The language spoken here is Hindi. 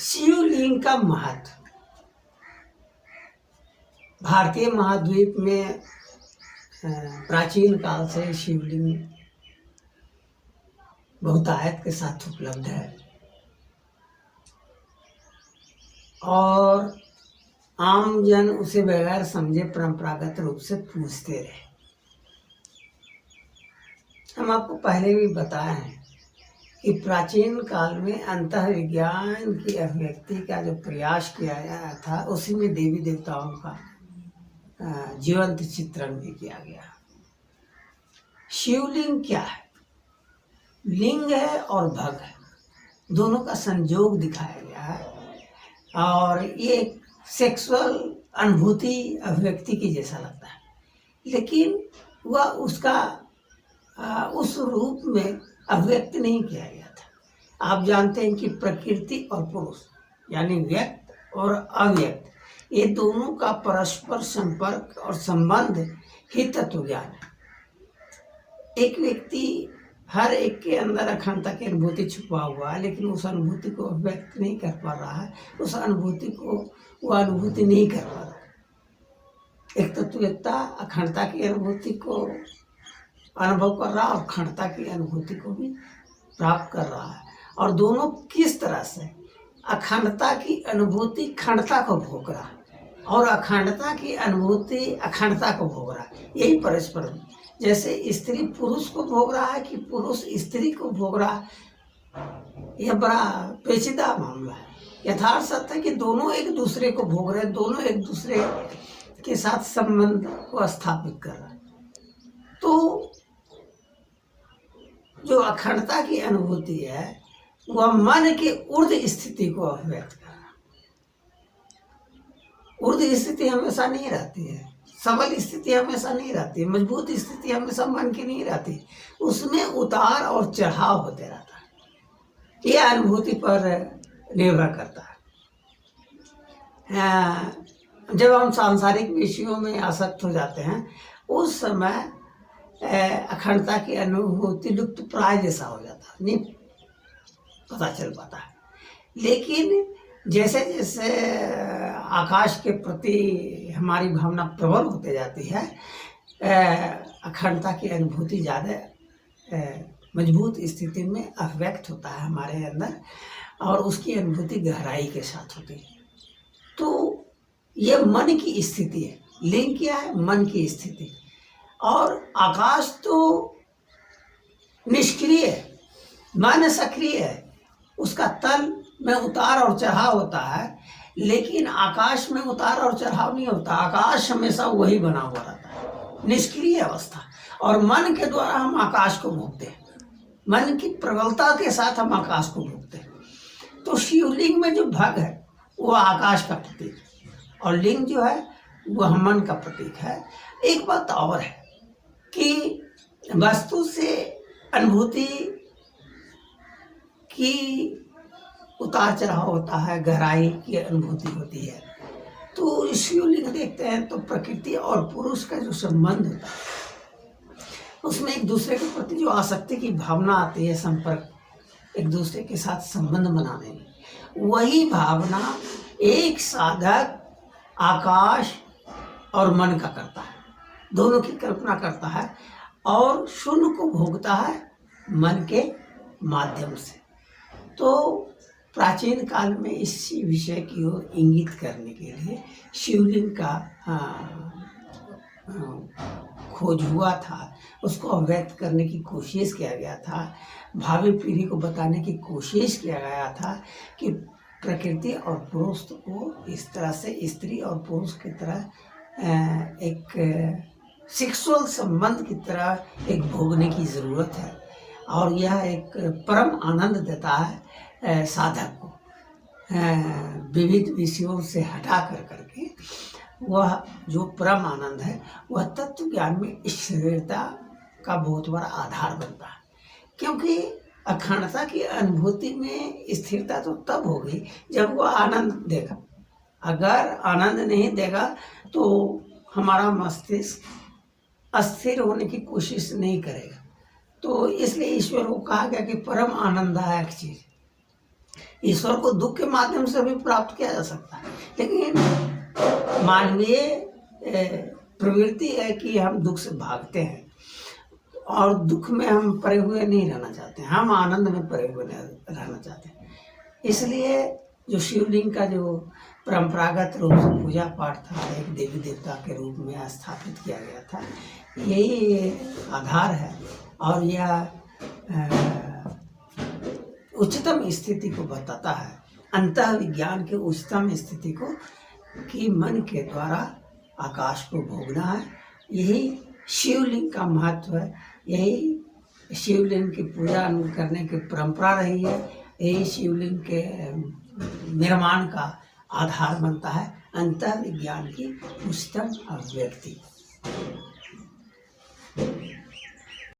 शिवलिंग का महत्व। भारतीय महाद्वीप में प्राचीन काल से शिवलिंग बहुतायत के साथ उपलब्ध है और आम जन उसे बगैर समझे परंपरागत रूप से पूजते रहे। हम आपको पहले भी बताए हैं कि प्राचीन काल में अंतःविज्ञान की अभिव्यक्ति का जो प्रयास किया गया था उसी में देवी देवताओं का जीवंत चित्रण भी किया गया। शिवलिंग क्या है? लिंग है और भग है, दोनों का संयोग दिखाया गया है और ये सेक्सुअल अनुभूति अभिव्यक्ति की जैसा लगता है, लेकिन वह उसका उस रूप में अभिव्यक्त नहीं किया गया था। आप जानते हैं कि प्रकृति और पुरुष यानी व्यक्त और अव्यक्त ये दोनों का परस्पर संपर्क और संबंध ही तत्वज्ञान है। एक व्यक्ति हर एक के अंदर अखंडता की अनुभूति छुपा हुआ है, लेकिन उस अनुभूति को व्यक्त नहीं कर पा रहा है, उस अनुभूति को वो अनुभूति नहीं कर पा रहा है। एक तत्ववेत्ता अखंडता की अनुभूति को अनुभव कर रहा है और खंडता की अनुभूति को भी प्राप्त कर रहा है, और दोनों किस तरह से अखंडता की अनुभूति खंडता को भोग रहा है और अखंडता की अनुभूति अखंडता को भोग रहा है। यही परस्पर, जैसे स्त्री पुरुष को भोग रहा है कि पुरुष स्त्री को भोग रहा है, यह बड़ा पेचीदा मामला है। यथार्थ सत्य है कि दोनों एक दूसरे को भोग रहे हैं, दोनों एक दूसरे के साथ संबंध को स्थापित कर रहे हैं। तो जो अखंडता की अनुभूति है वह मन के ऊर्ध्व स्थिति को अभिव्यक्त कर रहा है। ऊर्ध्व स्थिति हमेशा नहीं रहती है, सबल स्थिति हमेशा नहीं रहती, मजबूत स्थिति हमेशा मन की नहीं रहती, उसमें उतार और चढ़ाव होते रहता है। यह अनुभूति पर निर्भर करता है। जब हम सांसारिक विषयों में आसक्त हो जाते हैं उस समय अखंडता की अनुभूति लुप्त प्राय जैसा हो जाता है, नहीं पता चल पाता है। लेकिन जैसे जैसे आकाश के प्रति हमारी भावना प्रबल होते जाती है, अखंडता की अनुभूति ज़्यादा मजबूत स्थिति में अभिव्यक्त होता है हमारे अंदर और उसकी अनुभूति गहराई के साथ होती है। तो ये मन की स्थिति है। लिंग क्या है? मन की स्थिति। और आकाश तो निष्क्रिय है, मन सक्रिय है, उसका तल में उतार और चढ़ाव होता है, लेकिन आकाश में उतार और चढ़ाव नहीं होता। आकाश हमेशा वही बना हुआ रहता है, निष्क्रिय अवस्था। और मन के द्वारा हम आकाश को भोगते हैं, मन की प्रबलता के साथ हम आकाश को भोगते हैं। तो शिवलिंग में जो भग है वो आकाश का प्रतीक है और लिंग जो है वह मन का प्रतीक है। एक बात और है कि वस्तु से अनुभूति की उतार चढ़ाव होता है, गहराई की अनुभूति होती है। तो शिवलिंग देखते हैं तो प्रकृति और पुरुष का जो संबंध होता है उसमें एक दूसरे के प्रति जो आसक्ति की भावना आती है, संपर्क, एक दूसरे के साथ संबंध बनाने में, वही भावना एक साधक आकाश और मन का करता है, दोनों की कल्पना करता है और शून्य को भोगता है मन के माध्यम से। तो प्राचीन काल में इसी विषय की ओर इंगित करने के लिए शिवलिंग का खोज हुआ था, उसको अभिव्यक्त करने की कोशिश किया गया था, भावी पीढ़ी को बताने की कोशिश किया गया था कि प्रकृति और पुरुष को इस तरह से स्त्री और पुरुष की तरह एक सेक्सुअल संबंध की तरह एक भोगने की ज़रूरत है और यह एक परम आनंद देता है साधक को। विविध विषयों से हटा करके वह जो परम आनंद है वह तत्व ज्ञान में स्थिरता का बहुत बड़ा आधार बनता है, क्योंकि अखंडता की अनुभूति में स्थिरता तो तब होगी जब वह आनंद देगा। अगर आनंद नहीं देगा तो हमारा मस्तिष्क अस्थिर होने की कोशिश नहीं करेगा। तो इसलिए ईश्वर को कहा गया कि परम आनंददायक चीज़ ईश्वर को दुख के माध्यम से भी प्राप्त किया जा सकता है, लेकिन मानवीय प्रवृत्ति है कि हम दुख से भागते हैं और दुख में हम पड़े हुए नहीं रहना चाहते हैं, हम आनंद में पड़े हुए रहना चाहते हैं। इसलिए जो शिवलिंग का जो परंपरागत रूप से पूजा पाठ था, एक देवी देवता के रूप में स्थापित किया गया था, यही आधार है। और यह उच्चतम स्थिति को बताता है, अंतः विज्ञान के उच्चतम स्थिति को, कि मन के द्वारा आकाश को भोगना है। यही शिवलिंग का महत्व है, यही शिवलिंग की पूजा करने की परंपरा रही है, यही शिवलिंग के निर्माण का आधार बनता है, अंतः विज्ञान की उच्चतम अभिव्यक्ति।